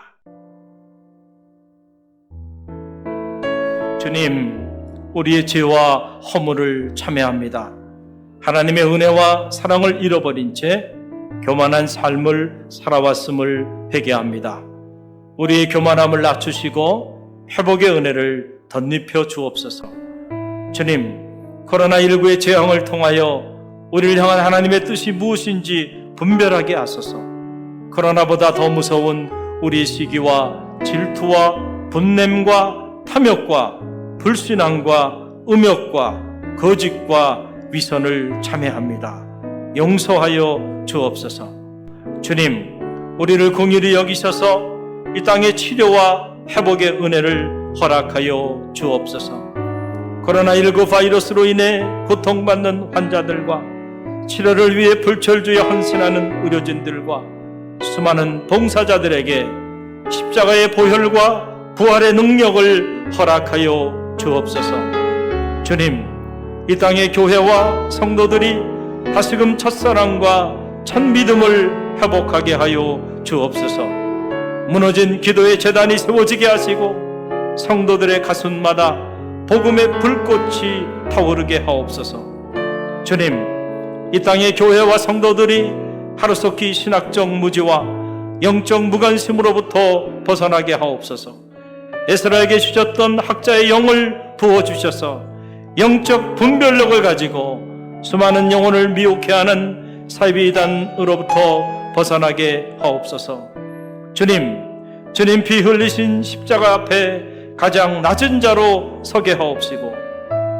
주님, 우리의 죄와 허물을 참회합니다. 하나님의 은혜와 사랑을 잃어버린 채 교만한 삶을 살아왔음을 회개합니다. 우리의 교만함을 낮추시고 회복의 은혜를 덧입혀 주옵소서. 주님, 코로나19의 재앙을 통하여 우리를 향한 하나님의 뜻이 무엇인지 분별하게 하소서. 코로나보다 더 무서운 우리의 시기와 질투와 분냄과 탐욕과 불신앙과 음욕과 거짓과 위선을 참회합니다. 용서하여 주옵소서. 주님, 우리를 긍휼히 여기셔서 이 땅의 치료와 회복의 은혜를 허락하여 주옵소서. 코로나19 바이러스로 인해 고통받는 환자들과 치료를 위해 불철주에 헌신하는 의료진들과 수많은 봉사자들에게 십자가의 보혈과 부활의 능력을 허락하여 주옵소서. 주님, 이 땅의 교회와 성도들이 다시금 첫사랑과 첫믿음을 회복하게 하여 주옵소서. 무너진 기도의 제단이 세워지게 하시고 성도들의 가슴마다 복음의 불꽃이 타오르게 하옵소서. 주님, 이 땅의 교회와 성도들이 하루속히 신학적 무지와 영적 무관심으로부터 벗어나게 하옵소서. 에스라에게 주셨던 학자의 영을 부어주셔서 영적 분별력을 가지고 수많은 영혼을 미혹해 하는 사이비단으로부터 벗어나게 하옵소서. 주님 피 흘리신 십자가 앞에 가장 낮은 자로 서게 하옵시고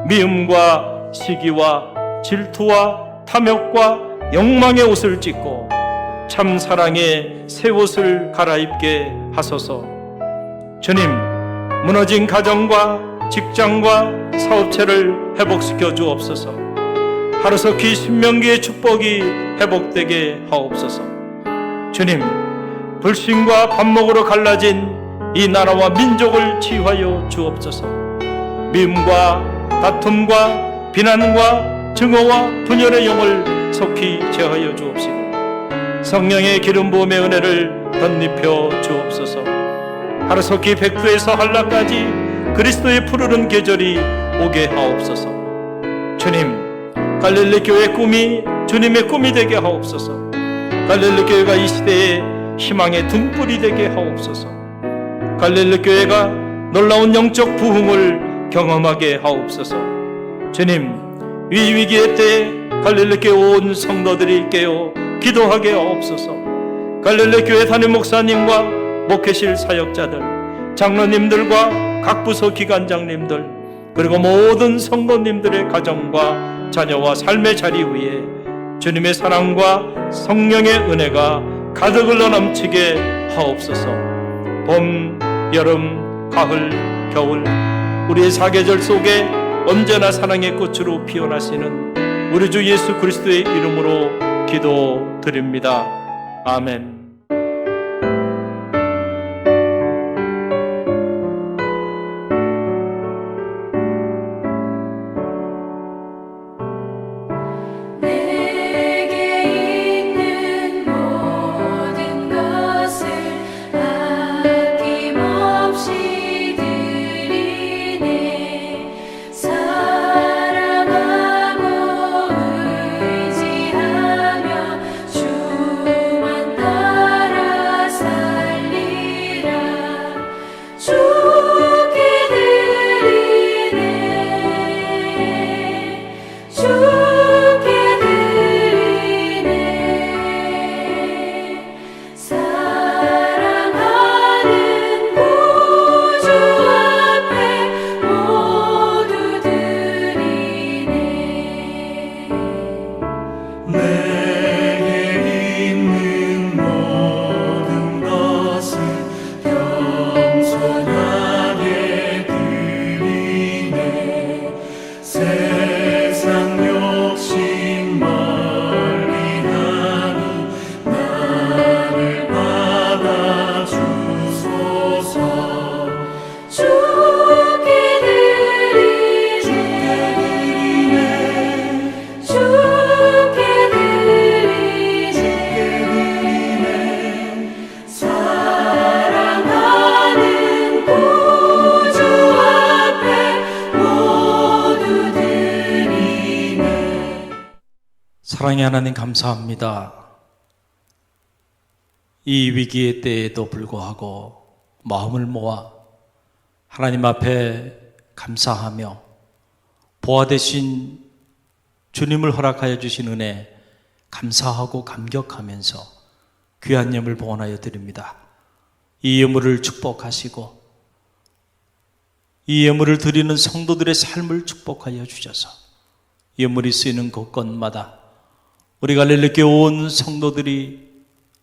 미움과 시기와 질투와 탐욕과 욕망의 옷을 찢고 참 사랑의 새 옷을 갈아입게 하소서. 주님, 무너진 가정과 직장과 사업체를 회복시켜 주옵소서. 하루속히 신명기의 축복이 회복되게 하옵소서. 주님, 불신과 반목으로 갈라진 이 나라와 민족을 치유하여 주옵소서. 미움과 다툼과 비난과 증오와 분열의 영을 속히 제하여 주옵시고 성령의 기름 부음의 은혜를 덧입혀 주옵소서. 하루속히 백두에서 한라까지 그리스도의 푸르른 계절이 오게 하옵소서. 주님, 갈릴리 교회 꿈이 주님의 꿈이 되게 하옵소서. 갈릴리 교회가 이 시대의 희망의 등불이 되게 하옵소서. 갈릴리 교회가 놀라운 영적 부흥을 경험하게 하옵소서. 주님, 이 위기의 때에 갈릴리 교회 온 성도들이 깨어 기도하게 하옵소서. 갈릴리 교회 담임 목사님과 목회실 사역자들, 장로님들과 각 부서 기관장님들, 그리고 모든 성도님들의 가정과 자녀와 삶의 자리 위에 주님의 사랑과 성령의 은혜가 가득 흘러 넘치게 하옵소서. 봄, 여름, 가을, 겨울 우리의 사계절 속에 언제나 사랑의 꽃으로 피어나시는 우리 주 예수 그리스도의 이름으로 기도드립니다. 아멘. 사랑의 하나님 감사합니다. 이 위기의 때에도 불구하고 마음을 모아 하나님 앞에 감사하며 보아 되신 주님을 허락하여 주신 은혜 감사하고 감격하면서 귀한 예물 봉헌하여 드립니다. 이 예물을 축복하시고 이 예물을 드리는 성도들의 삶을 축복하여 주셔서 예물이 쓰이는 곳곳마다 우리 갈릴리교회 온 성도들이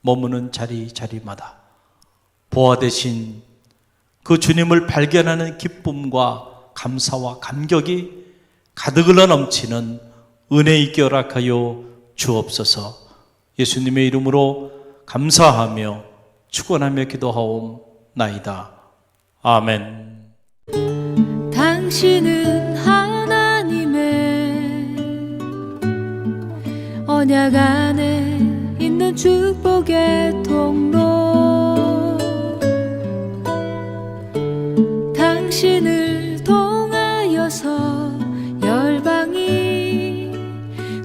머무는 자리마다 보아 되신 그 주님을 발견하는 기쁨과 감사와 감격이 가득 흘러 넘치는 은혜 있게 허락하여 주옵소서. 예수님의 이름으로 감사하며 축원하며 기도하옵나이다. 아멘. 당신은 하나님의 언약 안에 있는 축복의 통로, 당신을 통하여서 열방이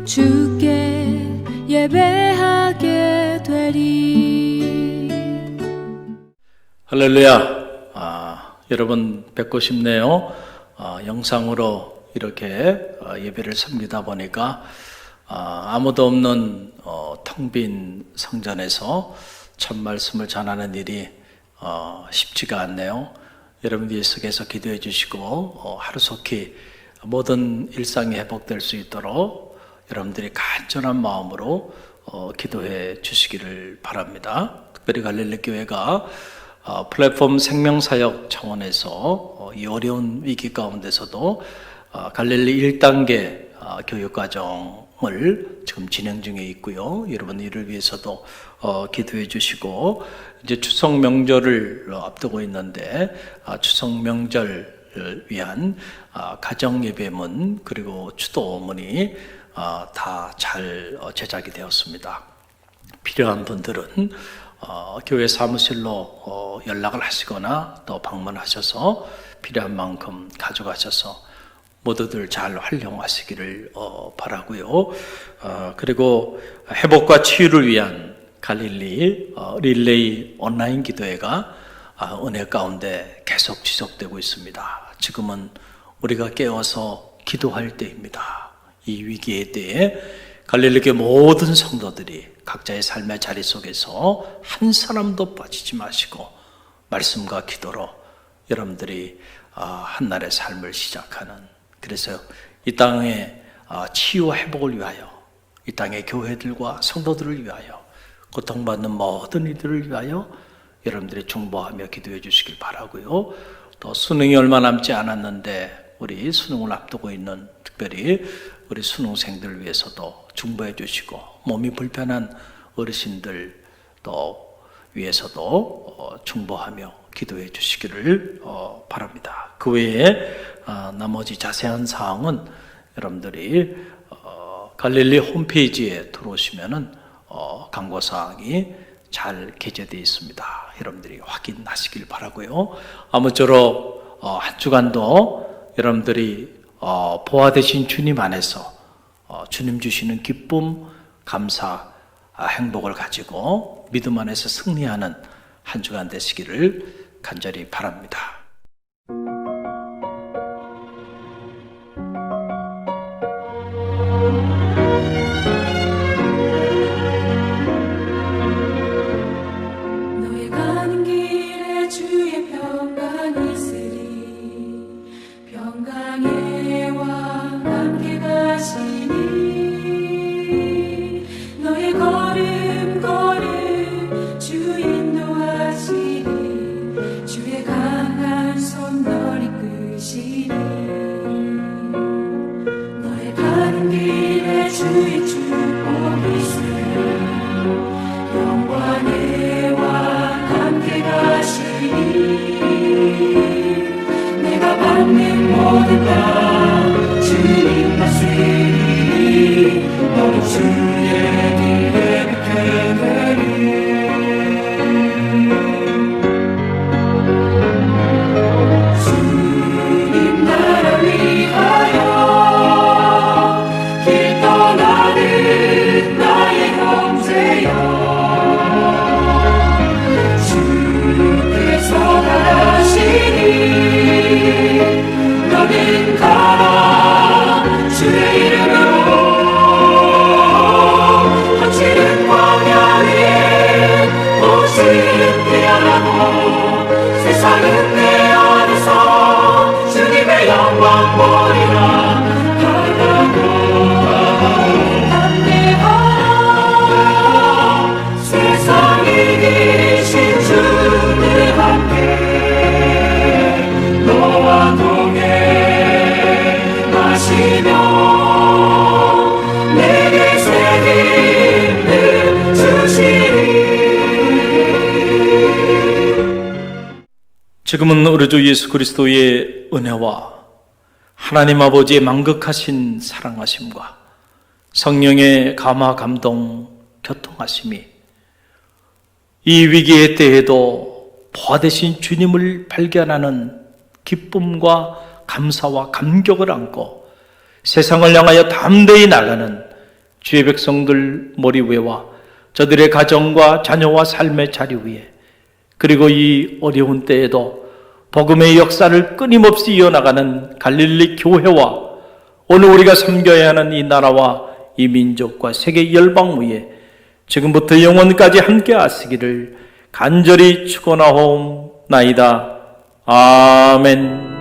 주께 예배하게 되리. 할렐루야. 여러분 뵙고 싶네요. 영상으로 이렇게 예배를 섬기다 보니까 아무도 없는 텅 빈 성전에서 참 말씀을 전하는 일이 쉽지가 않네요. 여러분들이 계속해서 기도해 주시고 하루속히 모든 일상이 회복될 수 있도록 여러분들이 간절한 마음으로 기도해 주시기를 바랍니다. 특별히 갈릴리 교회가 플랫폼 생명사역 차원에서 이 어려운 위기 가운데서도 갈릴리 1단계 교육과정을 지금 진행 중에 있고요. 여러분 이를 위해서도 기도해 주시고, 이제 추석 명절을 앞두고 있는데 추석 명절을 위한 가정 예배문 그리고 추도문이 다 잘 제작이 되었습니다. 필요한 분들은 교회 사무실로 연락을 하시거나 또 방문하셔서 필요한 만큼 가져가셔서 모두들 잘 활용하시기를 바라고요. 그리고 회복과 치유를 위한 갈릴리 릴레이 온라인 기도회가 은혜 가운데 계속 지속되고 있습니다. 지금은 우리가 깨어서 기도할 때입니다. 이 위기의 때에 갈릴리교회 모든 성도들이 각자의 삶의 자리 속에서 한 사람도 빠지지 마시고 말씀과 기도로 여러분들이 한날의 삶을 시작하는, 그래서 이 땅의 치유와 회복을 위하여, 이 땅의 교회들과 성도들을 위하여, 고통받는 모든 이들을 위하여 여러분들이 중보하며 기도해 주시길 바라고요. 또 수능이 얼마 남지 않았는데 우리 수능을 앞두고 있는, 특별히 우리 수능생들을 위해서도 중보해 주시고, 몸이 불편한 어르신들 또 위해서도 중보하며 기도해 주시기를 바랍니다. 그 외에 나머지 자세한 사항은 여러분들이 갈릴리 홈페이지에 들어오시면은 광고사항이 잘 게재되어 있습니다. 여러분들이 확인하시길 바라고요. 아무쪼록 한 주간도 여러분들이 보아 되신 주님 안에서 주님 주시는 기쁨, 감사, 행복을 가지고 믿음 안에서 승리하는 한 주간 되시기를 간절히 바랍니다. 너의 가는 길에 주의 평강이 있으리 평강의 왕 함께 가시니 너의 걸음 걸음 주 인도하시니 주의 강한 손 널 이끄시니 너의 가는 길에 주의 축복이 있으리 영광의 왕 함께 가시니 내가 받는 모든 것 주님 다스리니 너는 주의 길에 걷게 되리 주님 나라 위하여 길 떠나는 나의 형제여 주께서 바라시니 너는 가라 주의 이름으로 거칠은 광야 위에 오신 피하라고 세상은 내 안에서 주님의 영광 보리라 담대하라 세상 이기신 주님 함께 너와 동행하시며 내게 새 힘을 주시리. 지금은 우리 주 예수 그리스도의 은혜와 하나님 아버지의 만극하신 사랑하심과 성령의 감화 감동 교통하심이 이 위기의 때에도 보아 되신 주님을 발견하는 기쁨과 감사와 감격을 안고 세상을 향하여 담대히 나가는 주의 백성들 머리 위와 저들의 가정과 자녀와 삶의 자리 위에, 그리고 이 어려운 때에도 복음의 역사를 끊임없이 이어나가는 갈릴리 교회와 오늘 우리가 섬겨야 하는 이 나라와 이 민족과 세계 열방 위에 지금부터 영원까지 함께 하시기를 간절히 축원하옵나이다. 아멘.